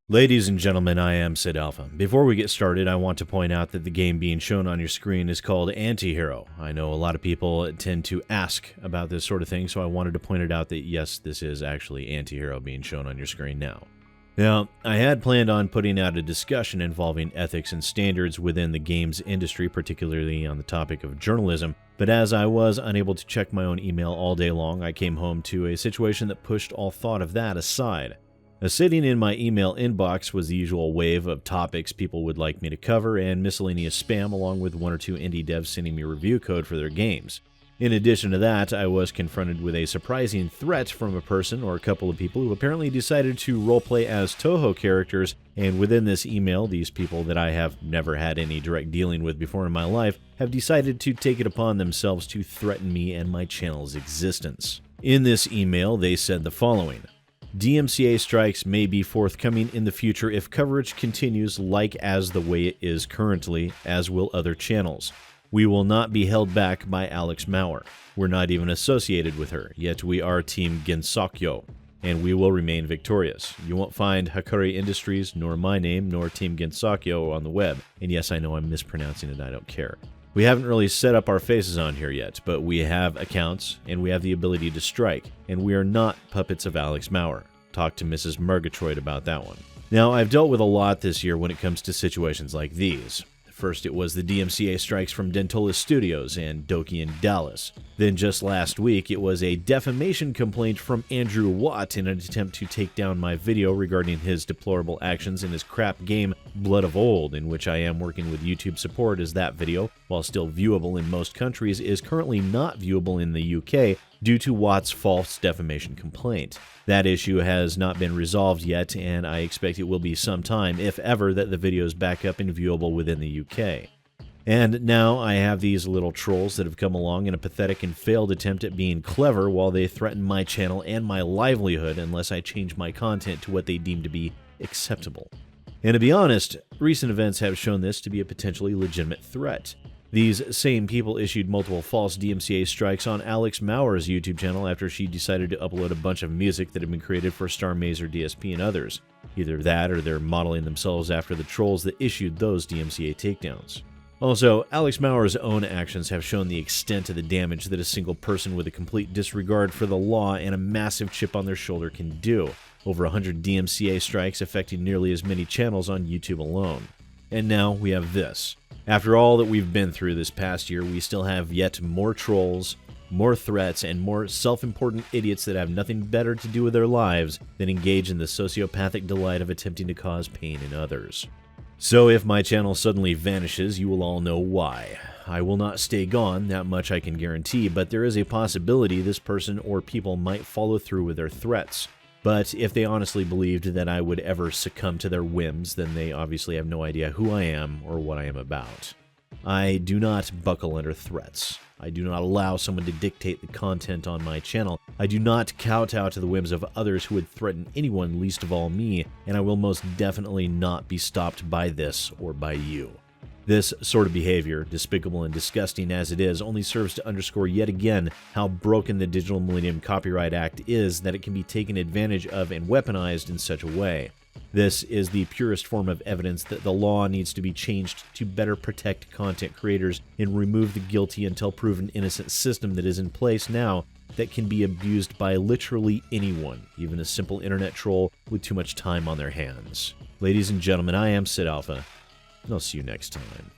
Ladies and gentlemen, I am SidAlpha. Before we get started, I want to point out that the game being shown on your screen is called Antihero. I know a lot of people tend to ask about this sort of thing, so I wanted to point it out that yes, this is actually Antihero being shown on your screen now. Now, I had planned on putting out a discussion involving ethics and standards within the games industry, particularly on the topic of journalism, but as I was unable to check my own email all day long, I came home to a situation that pushed all thought of that aside. Sitting in my email inbox was the usual wave of topics people would like me to cover and miscellaneous spam along with one or two indie devs sending me review code for their games. In addition to that, I was confronted with a surprising threat from a person or a couple of people who apparently decided to roleplay as Toho characters, and within this email, these people that I have never had any direct dealing with before in my life have decided to take it upon themselves to threaten me and my channel's existence. In this email, they said the following: DMCA strikes may be forthcoming in the future if coverage continues like as the way it is currently, as will other channels. We will not be held back by Alex Mauer. We're not even associated with her, yet we are Team Gensokyo, and we will remain victorious. You won't find Hakari Industries, nor my name, nor Team Gensokyo on the web, and yes, I know I'm mispronouncing it, I don't care. We haven't really set up our faces on here yet, but we have accounts, and we have the ability to strike, and we are not puppets of Alex Mauer. Talk to Mrs. Murgatroyd about that one. Now, I've dealt with a lot this year when it comes to situations like these. First, it was the DMCA strikes from Dentola Studios and Doki in Dallas. Then just last week, it was a defamation complaint from Andrew Watt in an attempt to take down my video regarding his deplorable actions in his crap game Blood of Old, in which I am working with YouTube support, as that video, while still viewable in most countries, is currently not viewable in the UK due to Watt's false defamation complaint. That issue has not been resolved yet, and I expect it will be some time, if ever, that the video is back up and viewable within the UK. And now I have these little trolls that have come along in a pathetic and failed attempt at being clever while they threaten my channel and my livelihood unless I change my content to what they deem to be acceptable. And to be honest, recent events have shown this to be a potentially legitimate threat. These same people issued multiple false DMCA strikes on Alex Mauer's YouTube channel after she decided to upload a bunch of music that had been created for Star Mazer DSP and others. Either that or they're modeling themselves after the trolls that issued those DMCA takedowns. Also, Alex Mauer's own actions have shown the extent of the damage that a single person with a complete disregard for the law and a massive chip on their shoulder can do. Over 100 DMCA strikes affecting nearly as many channels on YouTube alone. And now we have this. After all that we've been through this past year, we still have yet more trolls, more threats, and more self-important idiots that have nothing better to do with their lives than engage in the sociopathic delight of attempting to cause pain in others. So if my channel suddenly vanishes, you will all know why. I will not stay gone, that much I can guarantee, but there is a possibility this person or people might follow through with their threats. But if they honestly believed that I would ever succumb to their whims, then they obviously have no idea who I am or what I am about. I do not buckle under threats. I do not allow someone to dictate the content on my channel. I do not kowtow to the whims of others who would threaten anyone, least of all me, and I will most definitely not be stopped by this or by you. This sort of behavior, despicable and disgusting as it is, only serves to underscore yet again how broken the Digital Millennium Copyright Act is, that it can be taken advantage of and weaponized in such a way. This is the purest form of evidence that the law needs to be changed to better protect content creators and remove the guilty until proven innocent system that is in place now that can be abused by literally anyone, even a simple internet troll with too much time on their hands. Ladies and gentlemen, I am SidAlpha, and I'll see you next time.